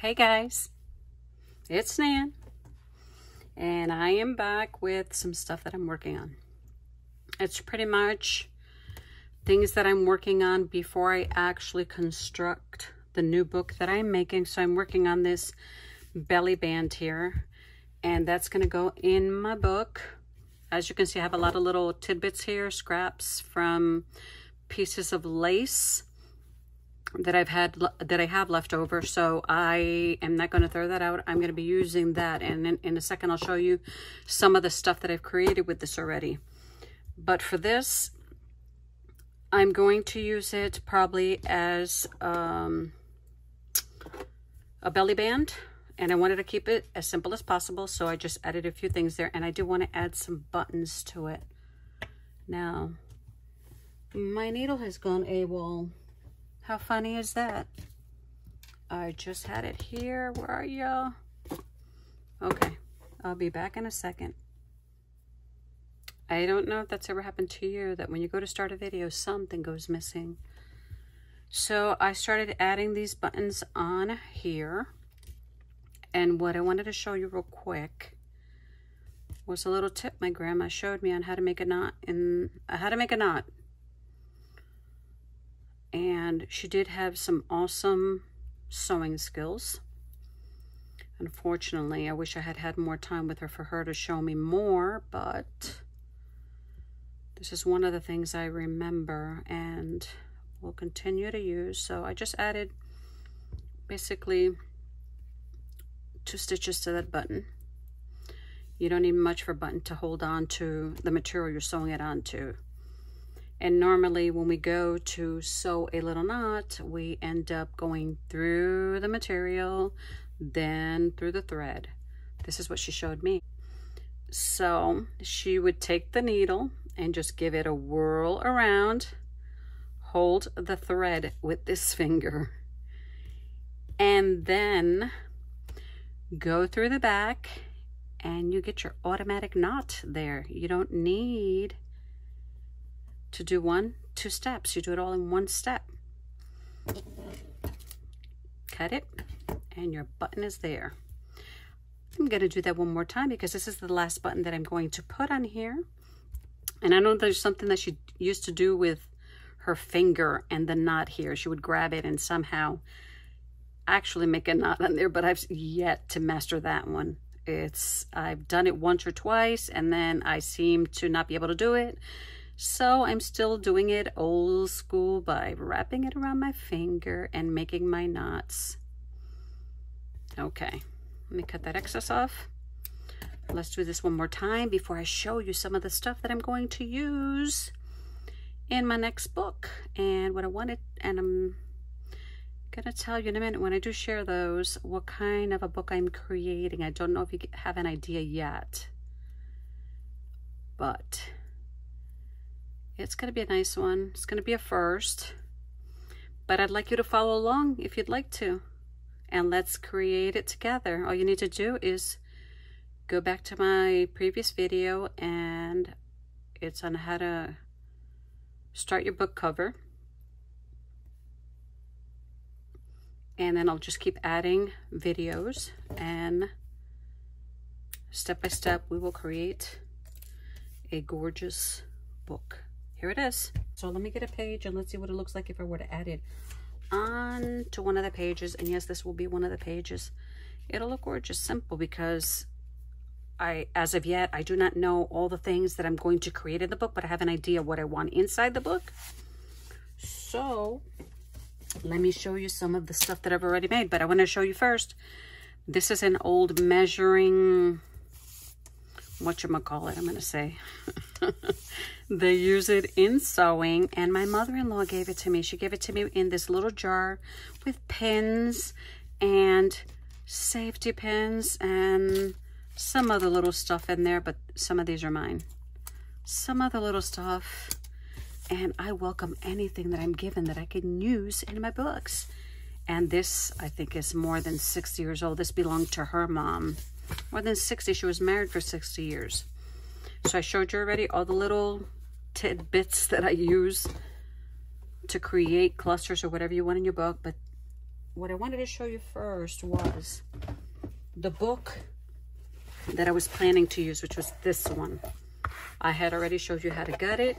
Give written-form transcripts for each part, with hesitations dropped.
Hey guys, it's Nan, and I am back with some stuff that I'm working on. It's pretty much things that I'm working on before I actually construct the new book that I'm making. So I'm working on this belly band here, and that's going to go in my book. As you can see, I have a lot of little tidbits here, scraps from pieces of lace that I have left over, so I am not going to throw that out. I'm going to be using that, and in a second I'll show you some of the stuff that I've created with this already. But for this, I'm going to use it probably as a belly band, and I wanted to keep it as simple as possible, so I just added a few things there, and I do want to add some buttons to it. Now, my needle has gone AWOL. How funny is that? I just had it here. Where are y'all? Okay, I'll be back in a second. I don't know if that's ever happened to you, that when you go to start a video, something goes missing. So I started adding these buttons on here. And what I wanted to show you real quick was a little tip my grandma showed me on how to make a knot. And she did have some awesome sewing skills. Unfortunately, I wish I had had more time with her for her to show me more, but this is one of the things I remember and will continue to use. So I just added basically 2 stitches to that button. You don't need much for a button to hold on to the material you're sewing it onto. And normally when we go to sew a little knot, we end up going through the material, then through the thread. This is what she showed me. So she would take the needle and just give it a whirl around, hold the thread with this finger, and then go through the back, and you get your automatic knot there. You don't need to do 2 steps. You do it all in 1 step. Cut it, and your button is there. I'm going to do that one more time because this is the last button that I'm going to put on here. And I know there's something that she used to do with her finger and the knot here. She would grab it and somehow actually make a knot on there, but I've yet to master that one. I've done it once or twice, and then I seem to not be able to do it. So I'm still doing it old school by wrapping it around my finger and making my knots. Okay, let me cut that excess off. Let's do this one more time before I show you some of the stuff that I'm going to use in my next book. And what I wanted, and I'm gonna tell you in a minute when I do share those, what kind of a book I'm creating. I don't know if you have an idea yet, but it's going to be a nice one. It's going to be a first, but I'd like you to follow along if you'd like to, and let's create it together. All you need to do is go back to my previous video, and it's on how to start your book cover, and then I'll just keep adding videos, and step by step we will create a gorgeous book. Here it is. So let me get a page and let's see what it looks like if I were to add it on to one of the pages. And yes, this will be one of the pages. It'll look gorgeous, simple, because as of yet, I do not know all the things that I'm going to create in the book, but I have an idea what I want inside the book. So let me show you some of the stuff that I've already made, but I want to show you first. This is an old measuring, whatchamacallit, I'm going to say. They use it in sewing, and my mother-in-law gave it to me. She gave it to me in this little jar with pins and safety pins and some other little stuff in there, but some of these are mine. Some other little stuff, and I welcome anything that I'm given that I can use in my books. And this, I think, is more than 60 years old. This belonged to her mom. More than 60. She was married for 60 years. So I showed you already all the little tidbits that I use to create clusters or whatever you want in your book, but what I wanted to show you first was the book that I was planning to use, which was this one. I had already showed you how to gut it,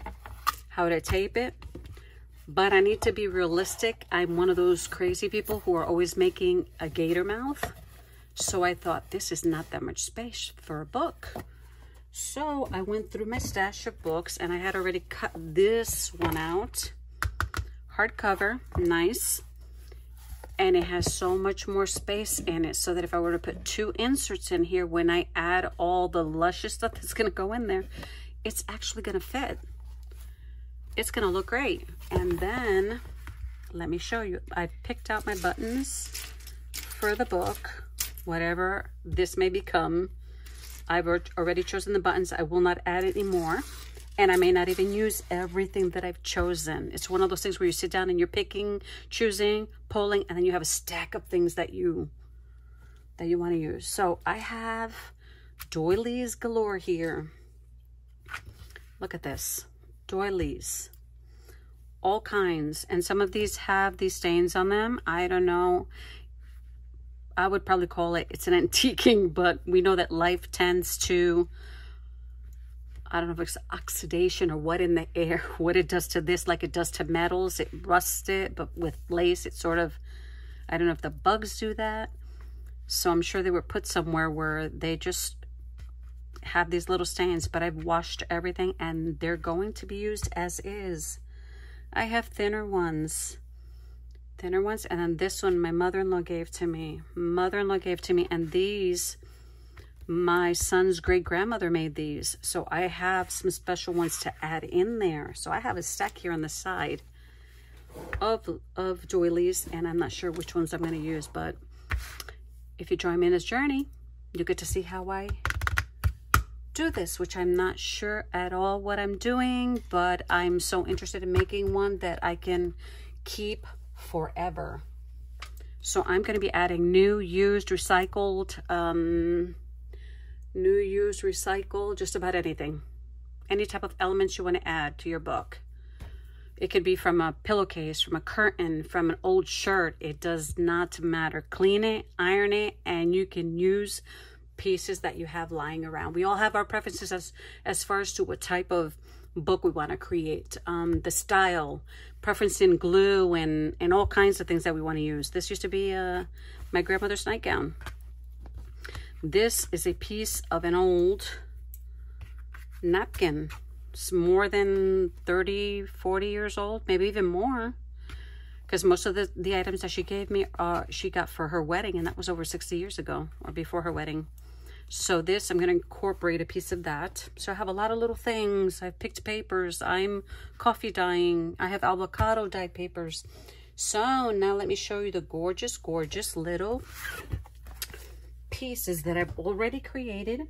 how to tape it, but I need to be realistic. I'm one of those crazy people who are always making a gator mouth. So I thought, this is not that much space for a book. So I went through my stash of books, and I had already cut this one out. Hardcover, nice. And it has so much more space in it, so that if I were to put 2 inserts in here, when I add all the luscious stuff that's going to go in there, it's actually going to fit. It's going to look great. And then, let me show you. I picked out my buttons for the book, whatever this may become. I've already chosen the buttons. I will not add any more. And I may not even use everything that I've chosen. It's one of those things where you sit down and you're picking, choosing, pulling, and then you have a stack of things that you want to use. So I have doilies galore here. Look at this. Doilies. All kinds. And some of these have these stains on them. I don't know. I would probably call it's an antiquing, but we know that life tends to, I don't know if it's oxidation or what in the air, what it does to this, like it does to metals. It rusts it, but with lace, it's sort of, I don't know if the bugs do that. So I'm sure they were put somewhere where they just have these little stains, but I've washed everything and they're going to be used as is. I have thinner ones. And then this one my mother-in-law gave to me. And these, my son's great-grandmother made these. So I have some special ones to add in there. So I have a stack here on the side of doilies, and I'm not sure which ones I'm going to use, but if you join me in this journey, you get to see how I do this, which I'm not sure at all what I'm doing, but I'm so interested in making one that I can keep forever. So I'm going to be adding new, used, recycled, just about anything. Any type of elements you want to add to your book. It could be from a pillowcase, from a curtain, from an old shirt. It does not matter. Clean it, iron it, and you can use pieces that you have lying around. We all have our preferences as far as to what type of book we want to create, the style, preference in glue, and all kinds of things that we want to use. This used to be my grandmother's nightgown. This is a piece of an old napkin. It's more than 30, 40 years old, maybe even more, because most of the items that she gave me, she got for her wedding, and that was over 60 years ago, or before her wedding. So this, I'm going to incorporate a piece of that. So I have a lot of little things. I've picked papers. I'm coffee dyeing. I have avocado dye papers. So now let me show you the gorgeous, gorgeous little pieces that I've already created.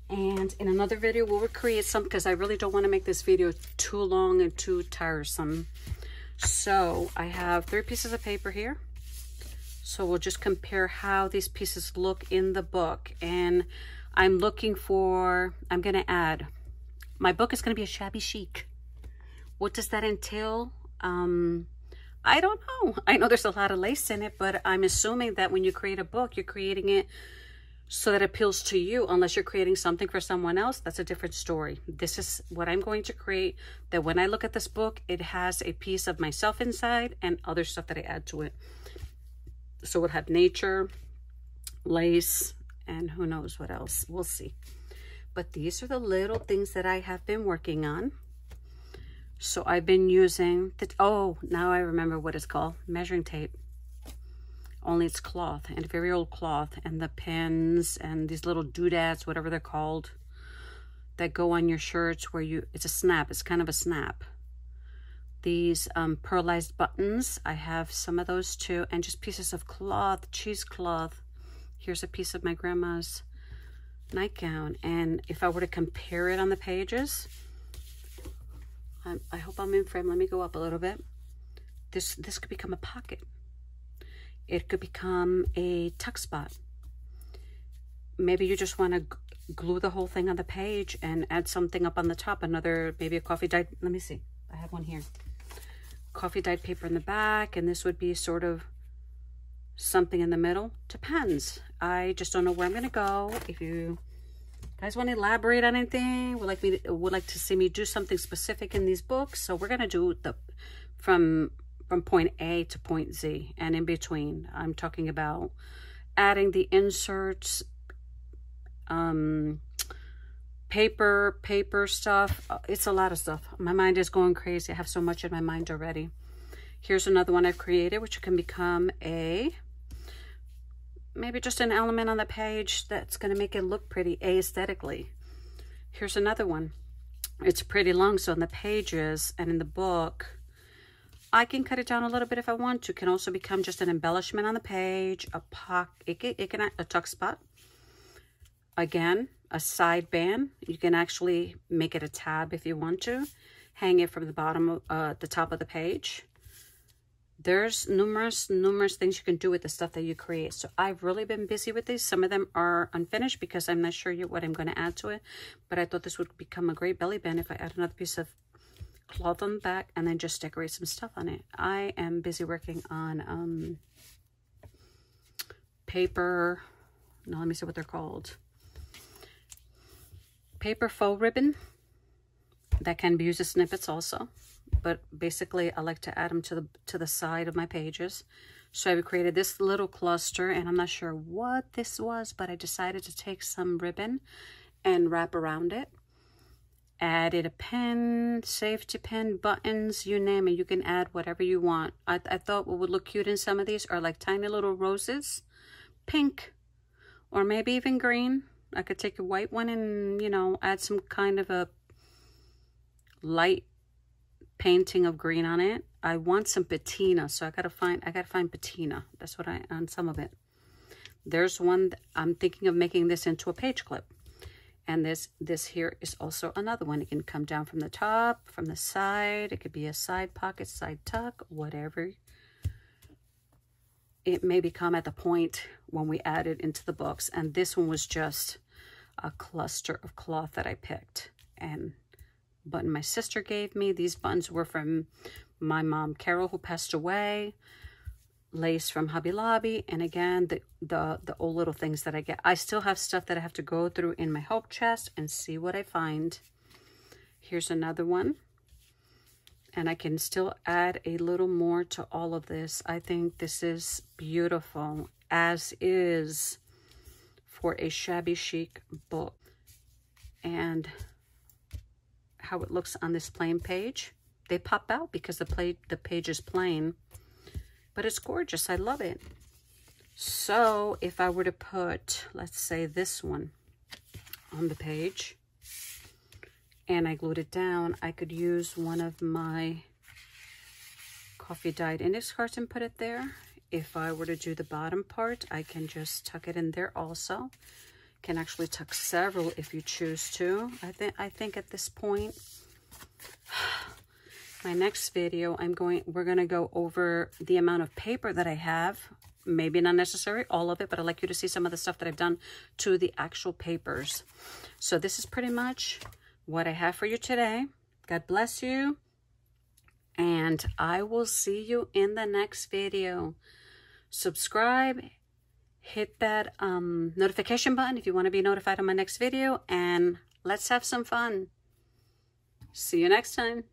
And in another video, we'll recreate some, because I really don't want to make this video too long and too tiresome. So I have 3 pieces of paper here. So we'll just compare how these pieces look in the book. And I'm going to add, my book is going to be a shabby chic. What does that entail? I don't know. I know there's a lot of lace in it, but I'm assuming that when you create a book, you're creating it so that it appeals to you. Unless you're creating something for someone else, that's a different story. This is what I'm going to create, that when I look at this book, it has a piece of myself inside and other stuff that I add to it. So we'll have nature, lace, and who knows what else. We'll see. But these are the little things that I have been working on. So I've been using, now I remember what it's called, measuring tape. Only it's cloth, and very old cloth, and the pins and these little doodads, whatever they're called, that go on your shirts where it's a snap. It's kind of a snap. These pearlized buttons, I have some of those too, and just pieces of cloth, cheesecloth. Here's a piece of my grandma's nightgown, and if I were to compare it on the pages, I hope I'm in frame. Let me go up a little bit. This could become a pocket. It could become a tuck spot. Maybe you just want to glue the whole thing on the page and add something up on the top, maybe a coffee dyed, let me see, I have one here. Coffee dyed paper in the back, and this would be sort of something in the middle. Depends. I just don't know where I'm gonna go. If you guys want to elaborate on anything, would like to see me do something specific in these books, so we're gonna do the from point A to point Z and in between. I'm talking about adding the inserts, paper stuff. It's a lot of stuff. My mind is going crazy. I have so much in my mind already. Here's another one I've created, which can become maybe just an element on the page that's going to make it look pretty aesthetically. Here's another one. It's pretty long, so in the pages and in the book, I can cut it down a little bit if I want to. It can also become just an embellishment on the page, a tuck spot. Again, a side band. You can actually make it a tab if you want to. Hang it from the bottom, the top of the page. There's numerous things you can do with the stuff that you create. So I've really been busy with these. Some of them are unfinished because I'm not sure yet what I'm going to add to it. But I thought this would become a great belly band if I add another piece of cloth on the back and then just decorate some stuff on it. I am busy working on paper. No, let me see what they're called. Paper faux ribbon. That can be used as snippets also. But basically, I like to add them to the side of my pages. So I created this little cluster, and I'm not sure what this was, but I decided to take some ribbon and wrap around it. Added a pen, safety pin, buttons, you name it. You can add whatever you want. I thought what would look cute in some of these are like tiny little roses, pink, or maybe even green. I could take a white one and, you know, add some kind of a light painting of green on it. I want some patina, so I gotta find patina. That's what on some of it. There's one I'm thinking of making this into a page clip, and this here is also another one. It can come down from the top, from the side. It could be a side pocket, side tuck, whatever it may become at the point when we add it into the books. And this one was just a cluster of cloth that I picked and button my sister gave me. These buttons were from my mom, Carol, who passed away. Lace from Hobby Lobby. And again, the old little things that I get. I still have stuff that I have to go through in my hope chest and see what I find. Here's another one. And I can still add a little more to all of this. I think this is beautiful, as is, for a shabby chic book. And how it looks on this plain page. They pop out because the page is plain, but it's gorgeous. I love it. So if I were to put, let's say, this one on the page and I glued it down, I could use one of my coffee dyed index cards and put it there. If I were to do the bottom part, I can just tuck it in there also. Can actually tuck several if you choose to. I think at this point, my next video, we're gonna go over the amount of paper that I have. Maybe not necessarily all of it, but I'd like you to see some of the stuff that I've done to the actual papers. So this is pretty much what I have for you today. God bless you, and I will see you in the next video. Subscribe. Hit that notification button if you want to be notified on my next video, and let's have some fun. See you next time.